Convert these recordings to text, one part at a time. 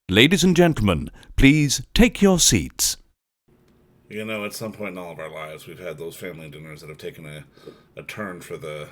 Ladies and gentlemen, please take your seats. You know, at some point in all of our lives, we've had those family dinners that have taken a turn for well,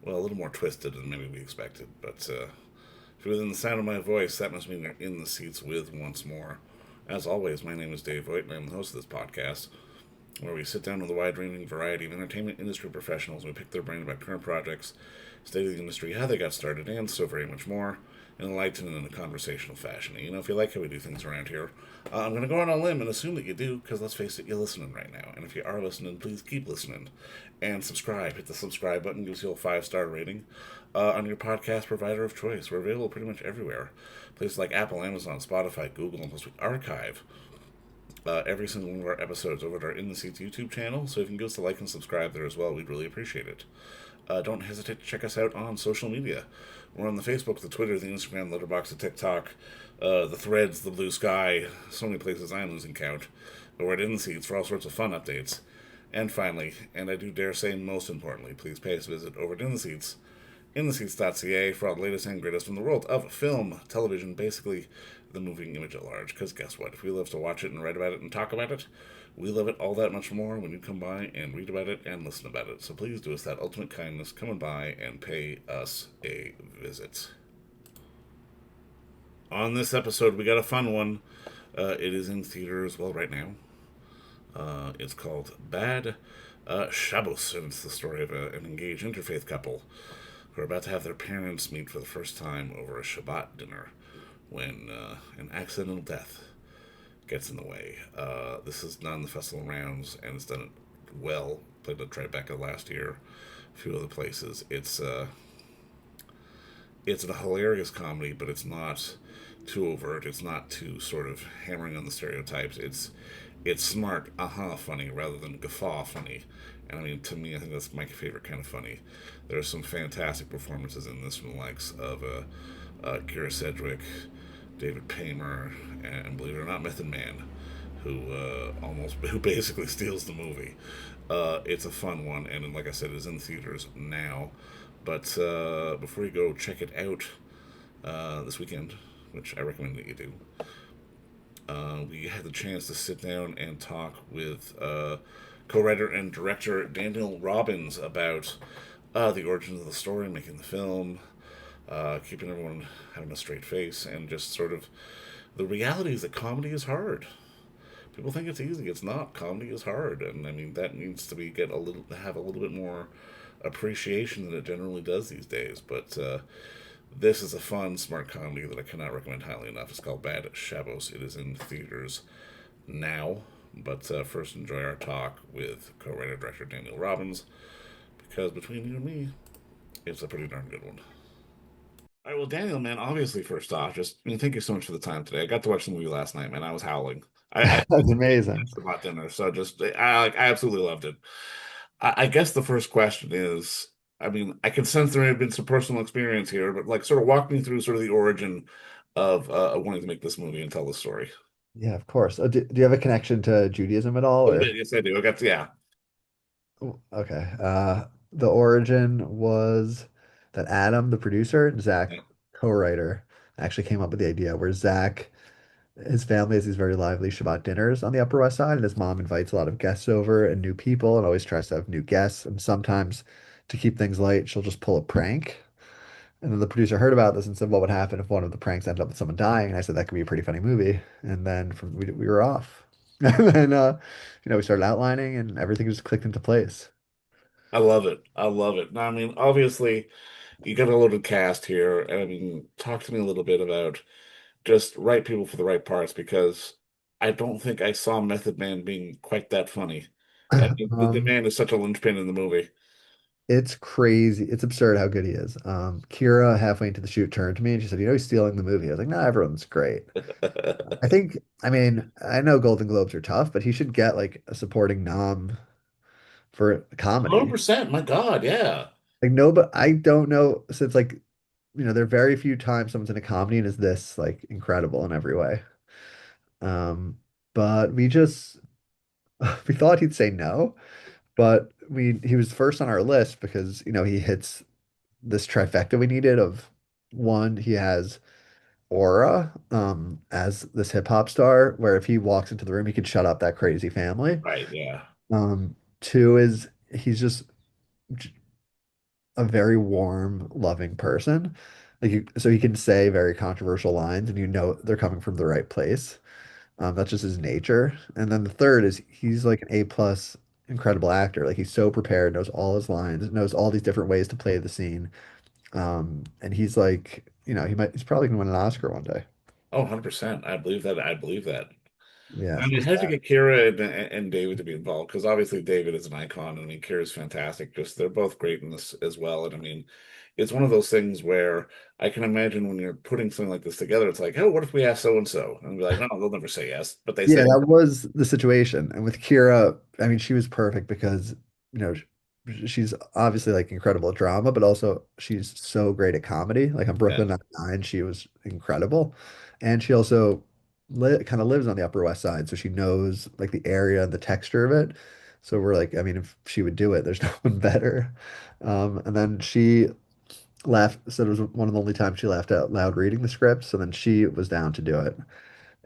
a little more twisted than maybe we expected. But if you're within the sound of my voice, that must mean you're in the seats with once more. As always, my name is Dave Voigt, and I'm the host of this podcast, where we sit down with a wide-ranging variety of entertainment industry professionals and we pick their brain about current projects, state of the industry, how they got started, and so very much more in a light and in a conversational fashion. And, you know, if you like how we do things around here, I'm going to go on a limb and assume that you do, because let's face it, you're listening right now. And if you are listening, please keep listening and subscribe. Hit the subscribe button, gives you a 5-star rating on your podcast provider of choice. We're available pretty much everywhere. Places like Apple, Amazon, Spotify, Google, and plus we archive every single one of our episodes over at our In the Seats YouTube channel. So if you can give us a like and subscribe there as well, we'd really appreciate it. Don't hesitate to check us out on social media. We're on the Facebook, the Twitter, the Instagram, the Letterboxd, the TikTok, the Threads, the Blue Sky, so many places I'm losing count. But we're at In the Seats for all sorts of fun updates. And finally, and I do dare say most importantly, please pay us a visit over at In the Seats, intheseats.ca, for all the latest and greatest from the world of film, television, basically the moving image at large. Because guess what? If we love to watch it and write about it and talk about it, we love it all that much more when you come by and read about it and listen about it. So please do us that ultimate kindness, coming by and pay us a visit. On this episode, we got a fun one. It is in theaters, well, right now. It's called Bad Shabbos, and it's the story of an engaged interfaith couple who are about to have their parents meet for the first time over a Shabbat dinner when an accidental death gets in the way. This is done the festival rounds, and it's done it well. Played at Tribeca last year, a few other places. It's a hilarious comedy, but it's not too overt. It's not too sort of hammering on the stereotypes. It's smart, funny rather than guffaw funny. And I mean, to me, I think that's my favorite kind of funny. There are some fantastic performances in this from the likes of Kyra Sedgwick, David Paymer, and believe it or not, Method Man, who basically steals the movie. It's a fun one, and like I said, it's in theaters now. But before you go check it out this weekend, which I recommend that you do, we had the chance to sit down and talk with co-writer and director Daniel Robbins about the origins of the story, making the film, keeping everyone having a straight face, and just sort of the reality is that comedy is hard. People think it's easy. It's not. Comedy is hard, and I mean that needs to have a little bit more appreciation than it generally does these days. But this is a fun, smart comedy that I cannot recommend highly enough. It's called Bad Shabbos. It is in theaters now. But first, enjoy our talk with co-writer director Daniel Robbins, because between you and me, it's a pretty darn good one. All right, well, Daniel, man, obviously, first off, thank you so much for the time today. I got to watch the movie last night, man. I was howling. I That's amazing. about dinner, so I absolutely loved it. I guess the first question is, I mean, I can sense there may have been some personal experience here, but like, sort of walk me through sort of the origin of wanting to make this movie and tell the story. Yeah, of course. Do you have a connection to Judaism at A all, little or? bit, yes, I do. I got, yeah. Oh, okay. The origin was that Adam, the producer, and Zach, Yeah. co-writer, actually came up with the idea where Zach, his family has these very lively Shabbat dinners on the Upper West Side, and his mom invites a lot of guests over and new people and always tries to have new guests. And sometimes to keep things light, she'll just pull a prank. And then the producer heard about this and said, what would happen if one of the pranks ended up with someone dying? And I said, that could be a pretty funny movie. And then we were off. And then, we started outlining and everything just clicked into place. I love it. I love it. Now, I mean, obviously, you got a loaded cast here, and I mean, talk to me a little bit about just right people for the right parts, because I don't think I saw Method Man being quite that funny. I mean, the Um, man is such a linchpin in the movie. it's crazy. It's absurd how good he is. Kira, halfway into the shoot, turned to me and she said, he's stealing the movie. I was like, no, everyone's great. I mean, I know Golden Globes are tough, but he should get like a supporting nom for comedy. 100%, my God, yeah. Like, no, but I don't know since like, there are very few times someone's in a comedy and is this like incredible in every way. Um, but we just we thought he'd say no, but he was first on our list because, he hits this trifecta we needed of one, he has aura. as this hip hop star, where if he walks into the room, he could shut up that crazy family. Right. Yeah. Two is he's just a very warm, loving person. So he can say very controversial lines, and you know they're coming from the right place. That's just his nature. And then the third is he's like an A plus incredible actor. Like he's so prepared, knows all his lines, knows all these different ways to play the scene. And he's like, he's probably gonna win an Oscar one day. Oh, 100%. I believe that. I believe that. Yeah. I mean, how did you get Kira and David to be involved? Because obviously David is an icon, and I mean Kira's fantastic. Just they're both great in this as well. And I mean, it's one of those things where I can imagine when you're putting something like this together, it's like, oh, what if we ask so and so? And be like, no, they'll never say yes, but they Yeah, say, that was the situation. And with Kira, I mean, she was perfect because, you know, she's obviously like incredible at drama, but also she's so great at comedy. Like on yeah, Brooklyn Nine-Nine, she was incredible. And she also kind of lives on the Upper West Side, so she knows like the area and the texture of it. So we're like, I mean, if she would do it, there's no one better. And then she laughed, said it was one of the only times she laughed out loud reading the script. So then she was down to do it.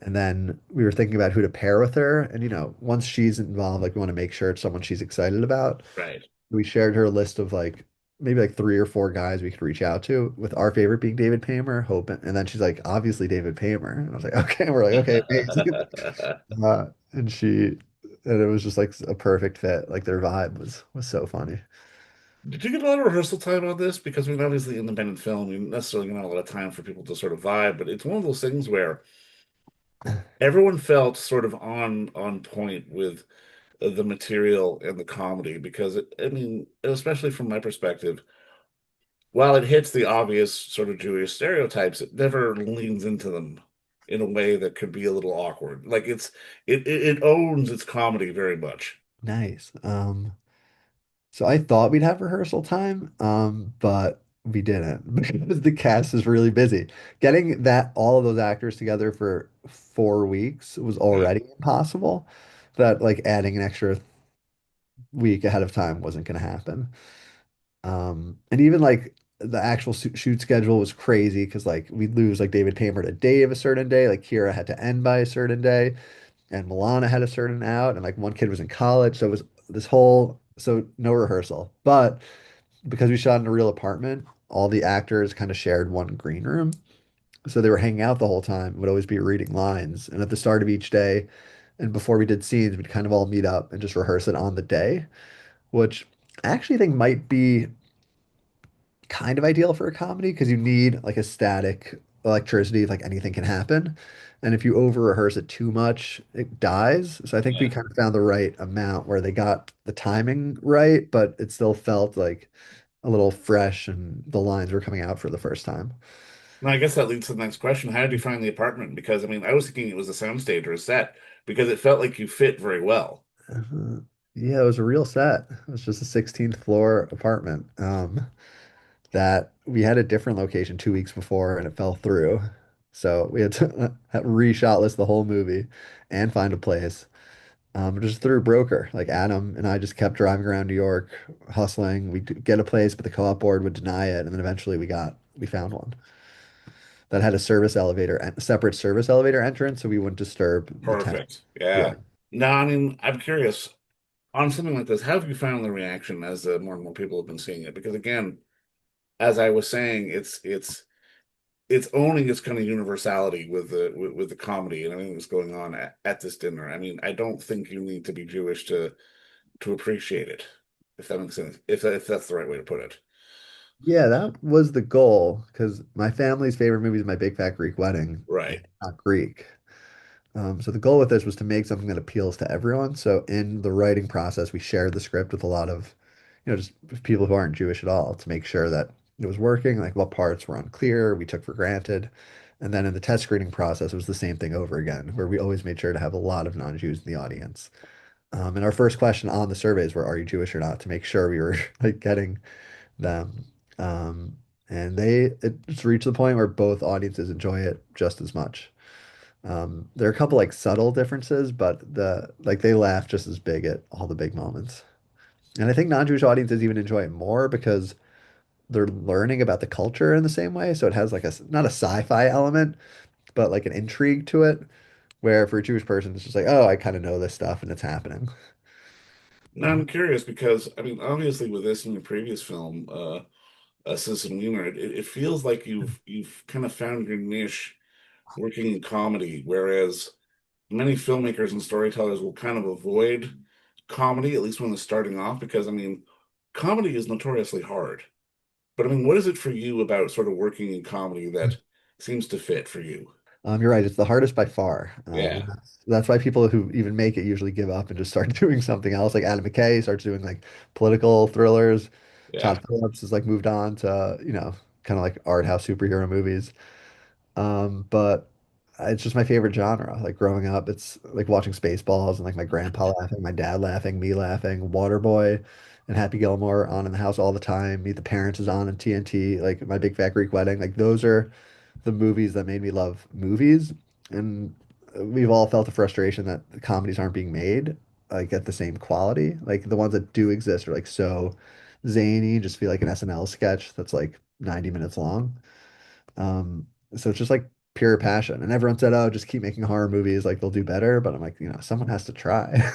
And then we were thinking about who to pair with her. And, once she's involved, like we want to make sure it's someone she's excited about. right. We shared her a list of like maybe like three or four guys we could reach out to, with our favorite being David Paymer, hoping. And then she's like, obviously David Paymer. And I was like, okay. We're like, okay, amazing. And it was just like a perfect fit. Like their vibe was so funny. Did you get a lot of rehearsal time on this? Because I mean, obviously, independent film, you necessarily not a lot of time for people to sort of vibe, but it's one of those things where everyone felt sort of on point with the material and the comedy. Because I mean, especially from my perspective, while it hits the obvious sort of Jewish stereotypes, it never leans into them in a way that could be a little awkward. Like it owns its comedy very much. Nice. So I thought we'd have rehearsal time, but we didn't because the cast is really busy. Getting all of those actors together for 4 weeks was Yeah. already impossible. That like adding an extra week ahead of time wasn't going to happen. And even like the actual shoot schedule was crazy because like we'd lose like David Paymer to Dave a certain day, like Kira had to end by a certain day, and Milana had a certain out, and like one kid was in college, so it was so no rehearsal. But because we shot in a real apartment, all the actors kind of shared one green room. So they were hanging out the whole time, would always be reading lines. And at the start of each day, and before we did scenes, we'd kind of all meet up and just rehearse it on the day, which I actually think might be kind of ideal for a comedy because you need like a static electricity, like anything can happen. And if you over rehearse it too much, it dies. So I think we Yeah. kind of found the right amount where they got the timing right, but it still felt like a little fresh and the lines were coming out for the first time. Now, I guess that leads to the next question. How did you find the apartment? Because I mean, I was thinking it was a soundstage or a set because it felt like you fit very well. Uh, yeah, it was a real set. It was just a 16th floor apartment. That we had a different location 2 weeks before and it fell through. So we had to reshot list the whole movie and find a place. Just through a broker. Like Adam and I just kept driving around New York, hustling. We'd get a place, but the co-op board would deny it. And then eventually we found one that had a service elevator and a separate service elevator entrance, so we wouldn't disturb the tenant. Perfect. Yeah. Yeah. Now, I mean, I'm curious on something like this. How have you found the reaction as more and more people have been seeing it? Because again, as I was saying, it's owning its kind of universality with the comedy and everything that's going on at this dinner. I mean, I don't think you need to be Jewish to appreciate it, if that makes sense. If that's the right way to put it. Yeah, that was the goal because my family's favorite movie is My Big Fat Greek Wedding, and Right. it's not Greek. So the goal with this was to make something that appeals to everyone. So in the writing process, we shared the script with a lot of, just people who aren't Jewish at all to make sure that it was working, like what parts were unclear, we took for granted. And then in the test screening process, it was the same thing over again, where we always made sure to have a lot of non-Jews in the audience. And our first question on the surveys were, "Are you Jewish or not?" to make sure we were like getting them. Um, and it's reached the point where both audiences enjoy it just as much. There are a couple like subtle differences, but they laugh just as big at all the big moments. And I think non-Jewish audiences even enjoy it more because they're learning about the culture in the same way. So it has like not a sci-fi element, but like an intrigue to it. Where for a Jewish person, it's just like, oh, I kind of know this stuff and it's happening. Now I'm curious because I mean, obviously, with this and your previous film, Citizen Wiener, it feels like you've kind of found your niche working in comedy, whereas many filmmakers and storytellers will kind of avoid comedy, at least when they're starting off, because I mean, comedy is notoriously hard. But I mean, what is it for you about sort of working in comedy that seems to fit for you? You're right. It's the hardest by far. Yeah, And that's why people who even make it usually give up and just start doing something else. Like Adam McKay starts doing like political thrillers. yeah. Todd Phillips has like moved on to, kind of like art house superhero movies. But it's just my favorite genre. Like growing up, it's like watching Spaceballs and like my grandpa laughing, my dad laughing, me laughing, Waterboy and Happy Gilmore on in the house all the time. Meet the Parents is on in TNT, like My Big Fat Greek Wedding. Like those are the movies that made me love movies. And we've all felt the frustration that the comedies aren't being made like at the same quality. Like the ones that do exist are like so zany, just feel like an SNL sketch that's like 90 minutes long. So it's just like pure passion. And everyone said, oh, just keep making horror movies, like they'll do better. But I'm like, someone has to try.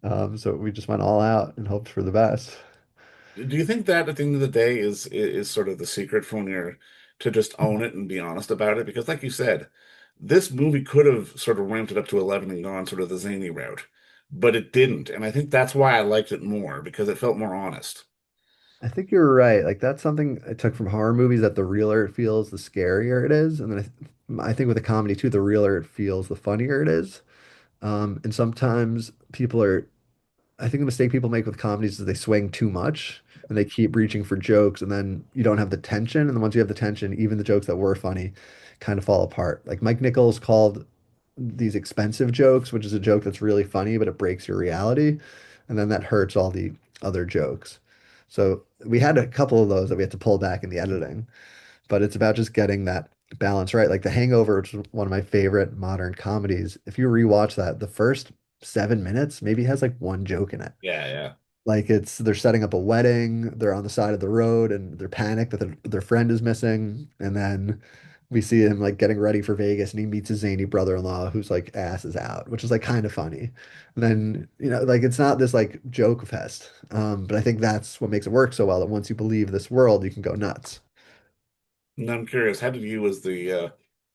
So we just went all out and hoped for the best. Do you think that at the end of the day is sort of the secret for when you're to just own it and be honest about it? Because like you said, this movie could have sort of ramped it up to 11 and gone sort of the zany route, but it didn't. And I think that's why I liked it more because it felt more honest. I think you're right. Like that's something I took from horror movies that the realer it feels, the scarier it is. And then I think with a comedy too, the realer it feels, the funnier it is. And sometimes people are I think the mistake people make with comedies is they swing too much and they keep reaching for jokes and then you don't have the tension. And then once you have the tension, even the jokes that were funny kind of fall apart. Like Mike Nichols called these expensive jokes, which is a joke that's really funny, but it breaks your reality. And then that hurts all the other jokes. So we had a couple of those that we had to pull back in the editing, but it's about just getting that balance right. Like The Hangover, which is one of my favorite modern comedies. If you rewatch that, the first 7 minutes maybe has like one joke in it. Yeah, yeah. Like they're setting up a wedding, they're on the side of the road and they're panicked that their friend is missing. And then we see him like getting ready for Vegas and he meets his zany brother-in-law who's like ass is out, which is like kind of funny. And then, like it's not this like joke fest. But I think that's what makes it work so well that once you believe this world, you can go nuts. And I'm curious, how did you, as the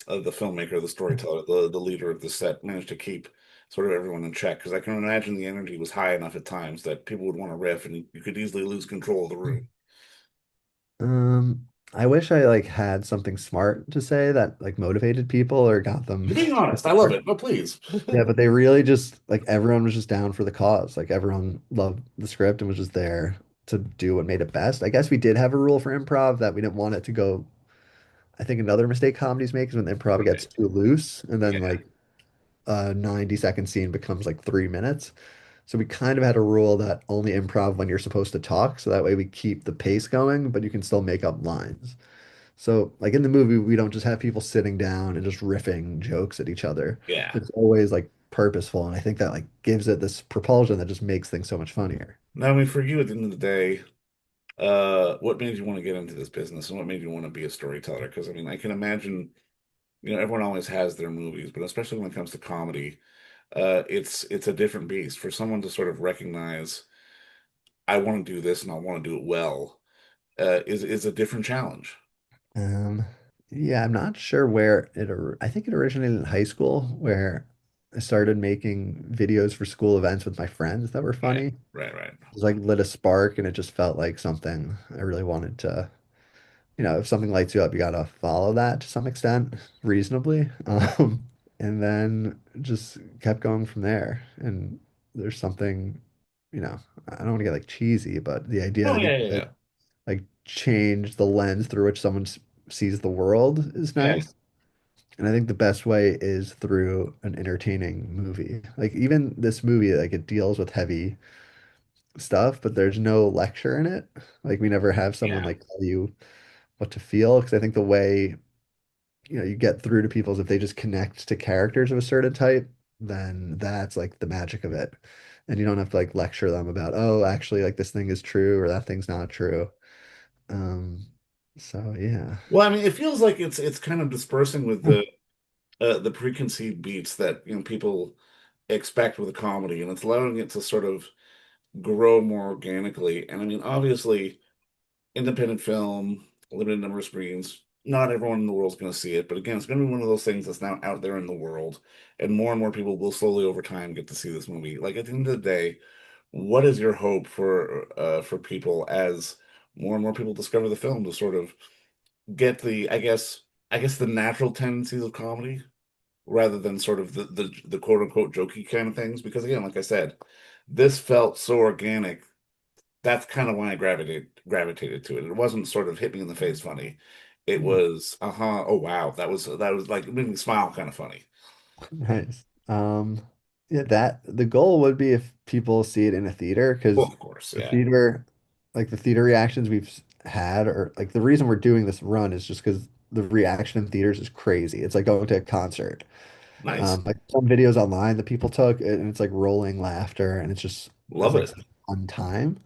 filmmaker, the storyteller, the leader of the set, manage to keep sort of everyone in check? Because I can imagine the energy was high enough at times that people would want to riff, and you could easily lose control of the room. I wish I like had something smart to say that like motivated people or got them. You're being honest. I love it. No, please. Yeah, but they really just like everyone was just down for the cause. Like everyone loved the script and was just there to do what made it best. I guess we did have a rule for improv that we didn't want it to go. I think another mistake comedies make is when the improv gets Right. too loose and then Yeah. like a 90-second scene becomes like 3 minutes. So we kind of had a rule that only improv when you're supposed to talk. So that way we keep the pace going, but you can still make up lines. So, like in the movie, we don't just have people sitting down and just riffing jokes at each other. Yeah. It's always like purposeful, and I think that like gives it this propulsion that just makes things so much funnier. Now, I mean, for you at the end of the day, what made you want to get into this business and what made you want to be a storyteller? Because I mean, I can imagine, everyone always has their movies, but especially when it comes to comedy, it's a different beast for someone to sort of recognize, I want to do this and I want to do it well, is a different challenge. Um, yeah, I'm not sure where I think it originated in high school where I started making videos for school events with my friends that were Right, funny. It right, right. was like lit a spark, and it just felt like something I really wanted to. If something lights you up, you gotta follow that to some extent, reasonably. And then just kept going from there. And there's something, I don't want to get like cheesy, but the idea Oh that you yeah, yeah, could yeah, like change the lens through which someone sees the world is yeah, nice. And I think the best way is through an entertaining movie. Like even this movie, like it deals with heavy stuff, but there's no lecture in it. Like we never have someone yeah. like tell you what to feel because I think the way you get through to people is if they just connect to characters of a certain type, then that's like the magic of it. And you don't have to like lecture them about, oh, actually like this thing is true or that thing's not true. Um, so yeah. Well, I mean, it feels like it's kind of dispersing with the preconceived beats that people expect with a comedy, and it's allowing it to sort of grow more organically. And I mean, obviously, independent film, limited number of screens. Not everyone in the world's going to see it, but again, it's going to be one of those things that's now out there in the world, and more people will slowly over time get to see this movie. Like at the end of the day, what is your hope for people as more and more people discover the film to sort of get the, I guess the natural tendencies of comedy rather than sort of the quote unquote jokey kind of things? Because again, like I said, this felt so organic. That's kind of why I gravitated to it. It wasn't sort of hit me in the face funny. It was, oh wow, that was like it made me smile kind of funny. Nice. Yeah, that the goal would be if people see it in a theater, Well, because of course, the yeah. theater, like the theater reactions had, or like the reason we're doing this run is just because the reaction in theaters is crazy. It's like going to a concert. Nice. Like some videos online that people took, and it's like rolling laughter, and it's Love like it. such a fun time.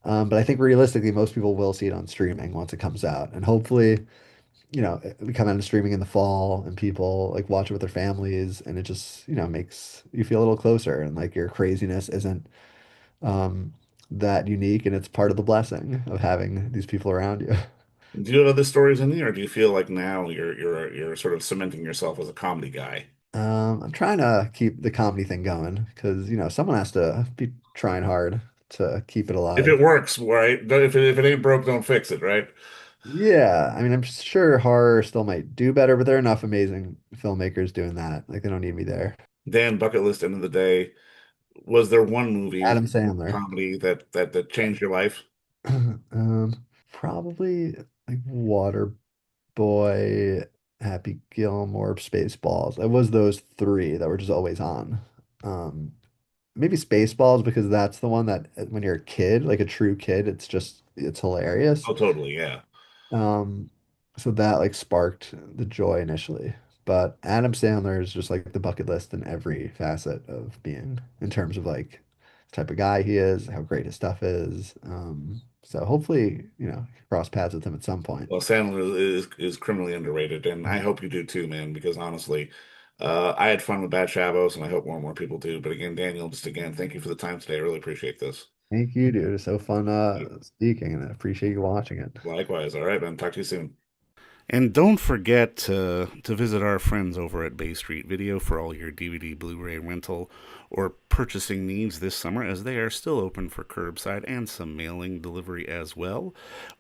But I think realistically, most people will see it on streaming once it comes out, and hopefully, we come out of streaming in the fall, and people like watch it with their families, and it just, makes you feel a little closer, and like your craziness isn't um, that unique, and it's part of the blessing of having these people around you. Do you have other stories in there, or do you feel like now you're sort of cementing yourself as a comedy guy? I'm trying to keep the comedy thing going because, someone has to be trying hard to keep it If alive. it works, right? If it ain't broke, don't fix it, right? Yeah, I mean, I'm sure horror still might do better, but there are enough amazing filmmakers doing that. Like, they don't need me there. Dan, bucket list, end of the day. Was there one movie Adam Sandler. comedy that changed your life? Probably like Waterboy, Happy Gilmore, Spaceballs. It was those three that were just always on. Um, Maybe Spaceballs because that's the one that when you're a kid, like a true kid, it's hilarious. Oh, totally, yeah. Um, so that like sparked the joy initially. But Adam Sandler is just like the bucket list in every facet of being, in terms of like the type of guy he is, how great his stuff is. So hopefully, cross paths with him at some point. Well, Sandler is criminally underrated, and I hope you do too, man. Because honestly, I had fun with Bad Shabbos, and I hope more and more people do. But again, Daniel, just again, thank you for the time today. I really appreciate this. Thank you, dude. It's so fun speaking, and I appreciate you watching it. Likewise. All right, man. Talk to you soon. And don't forget to visit our friends over at Bay Street Video for all your DVD, Blu-ray rental, or purchasing needs this summer, as they are still open for curbside and some mailing delivery as well.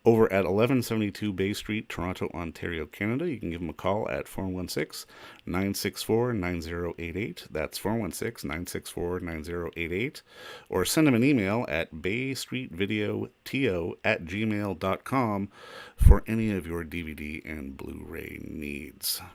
Over at 1172 Bay Street, Toronto, Ontario, Canada, you can give them a call at 416-964-9088. That's 416-964-9088. Or send them an email at baystreetvideoto@gmail.com for any of your DVD and Blu-ray needs.